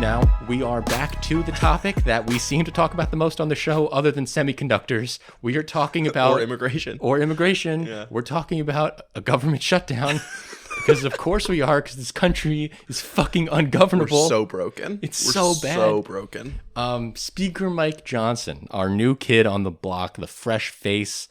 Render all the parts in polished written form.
Now, we are back to the topic that we seem to talk about the most on the show, other than semiconductors. We are talking about... Or immigration. Yeah. We're talking about a government shutdown. Because of course we are, because this country is fucking ungovernable. We're so broken. We're so bad. So broken. Speaker Mike Johnson, our new kid on the block, the fresh face,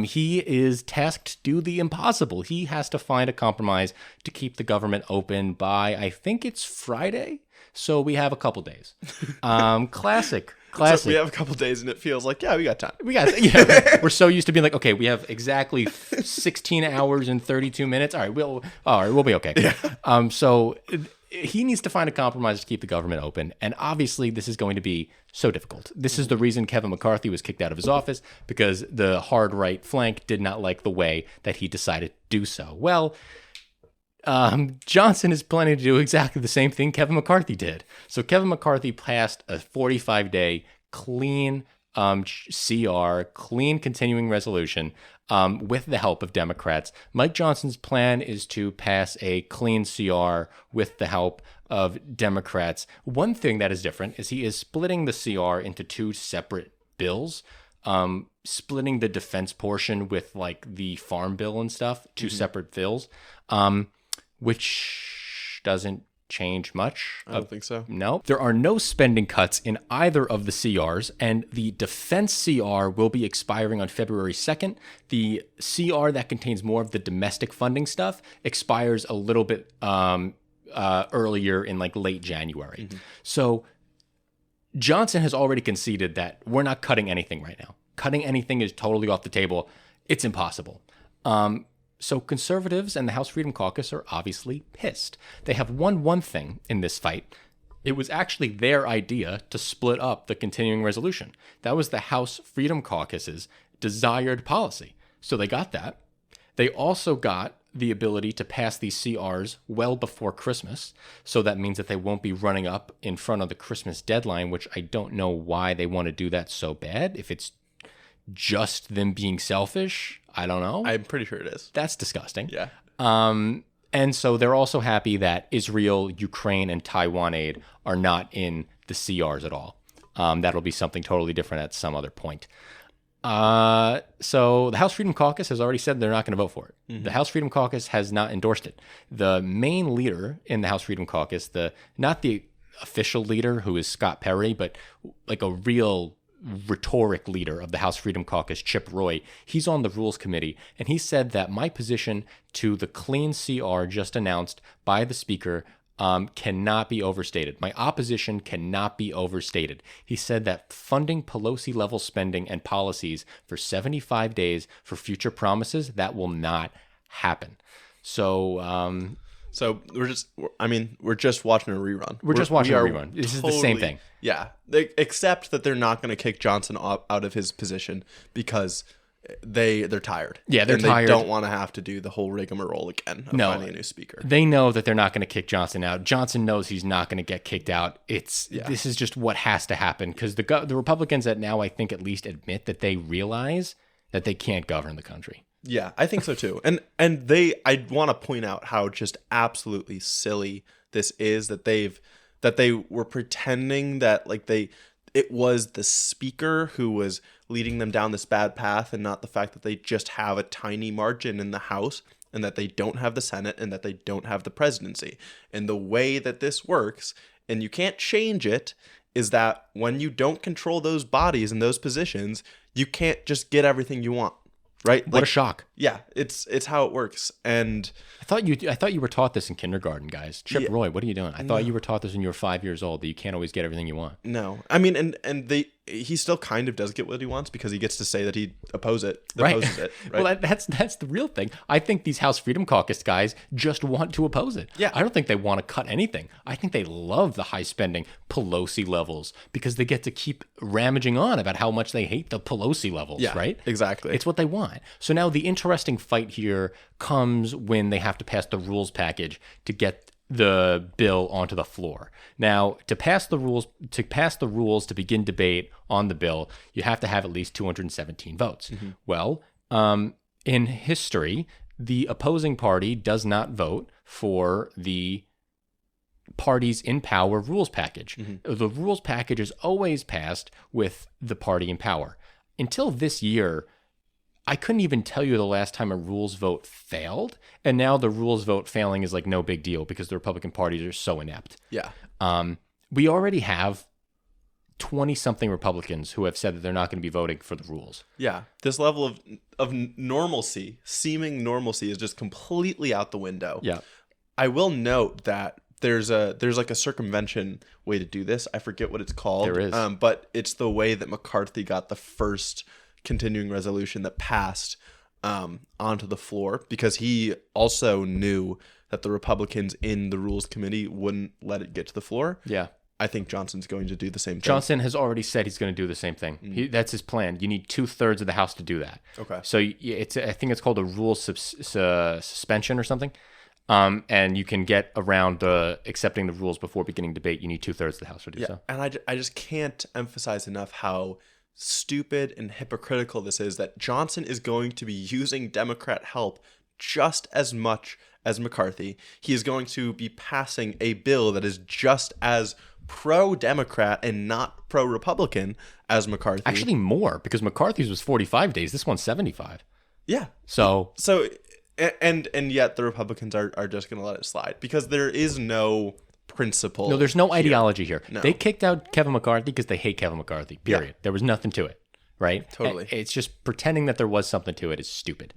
he is tasked to do the impossible. He has to find a compromise to keep the government open by, I think it's Friday. So we have a couple days. Classic. So we have a couple days and it feels like, yeah, we got time. We're so used to being like, okay, we have exactly 16 hours and 32 minutes. All right, we'll be okay. Yeah. So he needs to find a compromise to keep the government open. And obviously this is going to be so difficult. This is the reason Kevin McCarthy was kicked out of his office, because the hard right flank did not like the way that he decided to do so. Well, Johnson is planning to do exactly the same thing Kevin McCarthy did. So Kevin McCarthy passed a 45-day clean CR, clean continuing resolution, with the help of Democrats. Mike Johnson's plan is to pass a clean CR with the help of Democrats. One thing that is different is he is splitting the CR into two separate bills. Splitting the defense portion with like the farm bill and stuff, two separate bills. Which doesn't change much. I don't think so. No. There are no spending cuts in either of the CRs, and the defense CR will be expiring on February 2nd. The CR that contains more of the domestic funding stuff expires a little bit earlier in like late January. So Johnson has already conceded that we're not cutting anything right now. Cutting anything is totally off the table. It's impossible. So conservatives and the House Freedom Caucus are obviously pissed. They have won one thing in this fight. It was actually their idea to split up the continuing resolution. That was the House Freedom Caucus's desired policy. So they got that. They also got the ability to pass these CRs well before Christmas. So that means that they won't be running up in front of the Christmas deadline, which I don't know why they want to do that so bad. If it's just them being selfish, I don't know. I'm pretty sure it is. That's disgusting. Yeah. And so they're also happy that Israel, Ukraine, and Taiwan aid are not in the CRs at all. That'll be something totally different at some other point. So the House Freedom Caucus has already said they're not going to vote for it. The House Freedom Caucus has not endorsed it. The main leader in the House Freedom Caucus, not the official leader, who is Scott Perry, but like a real rhetoric leader of the House Freedom Caucus, Chip Roy, he's on the Rules Committee, and he said that my position to the clean CR just announced by the Speaker cannot be overstated. My opposition cannot be overstated. He said that funding Pelosi-level spending and policies for 75 days for future promises, that will not happen. So... So we're just watching a rerun. We're just watching a rerun. This is the same thing. Yeah. Except that they're not going to kick Johnson out of his position because they're tired. Yeah, they're tired. They don't want to have to do the whole rigmarole again of finding a new speaker. They know that they're not going to kick Johnson out. Johnson knows he's not going to get kicked out. This is just what has to happen, because the Republicans that now I think at least admit that they realize that they can't govern the country. Yeah, I think so too. And I want to point out how just absolutely silly this is, that they were pretending that it was the speaker who was leading them down this bad path, and not the fact that they just have a tiny margin in the House, and that they don't have the Senate, and that they don't have the presidency. And the way that this works, and you can't change it, is that when you don't control those bodies and those positions, you can't just get everything you want. Right? What a shock. Yeah, it's how it works. And I thought you were taught this in kindergarten, guys. Chip Roy, what are you doing? I thought you were taught this when you were 5 years old, that you can't always get everything you want. No. I mean, and he still kind of does get what he wants, because he gets to say that he opposes it. Right. Right? Well, that's the real thing. I think these House Freedom Caucus guys just want to oppose it. Yeah. I don't think they want to cut anything. I think they love the high spending Pelosi levels, because they get to keep ramaging on about how much they hate the Pelosi levels, right? Exactly. It's what they want. So now the interesting fight here comes when they have to pass the rules package to get the bill onto the floor. Now, to pass the rules to begin debate on the bill, you have to have at least 217 votes. Well, in history, the opposing party does not vote for the parties in power rules package. The rules package is always passed with the party in power. Until this year, I couldn't even tell you the last time a rules vote failed. And now the rules vote failing is like no big deal because the Republican parties are so inept. Yeah. We already have 20-something Republicans who have said that they're not going to be voting for the rules. Yeah. This level of normalcy, seeming normalcy, is just completely out the window. Yeah. I will note that there's like a circumvention way to do this. I forget what it's called. There is. But it's the way that McCarthy got the first continuing resolution that passed onto the floor, because he also knew that the Republicans in the Rules Committee wouldn't let it get to the floor. Yeah. I think Johnson's going to do the same thing. Johnson has already said he's going to do the same thing. That's his plan. You need 2/3 of the House to do that. Okay. So I think it's called a rule suspension or something. And you can get around accepting the rules before beginning debate. You need 2/3 of the House to do so. And I just can't emphasize enough how stupid and hypocritical this is, that Johnson is going to be using Democrat help just as much as McCarthy. He is going to be passing a bill that is just as pro-Democrat and not pro-Republican as McCarthy. Actually more, because McCarthy's was 45 days. This one's 75. Yeah. So and yet the Republicans are just going to let it slide because there is no principle. No, there's no ideology here. No. They kicked out Kevin McCarthy because they hate Kevin McCarthy, period. Yeah. There was nothing to it, right? Totally. It's just pretending that there was something to it is stupid.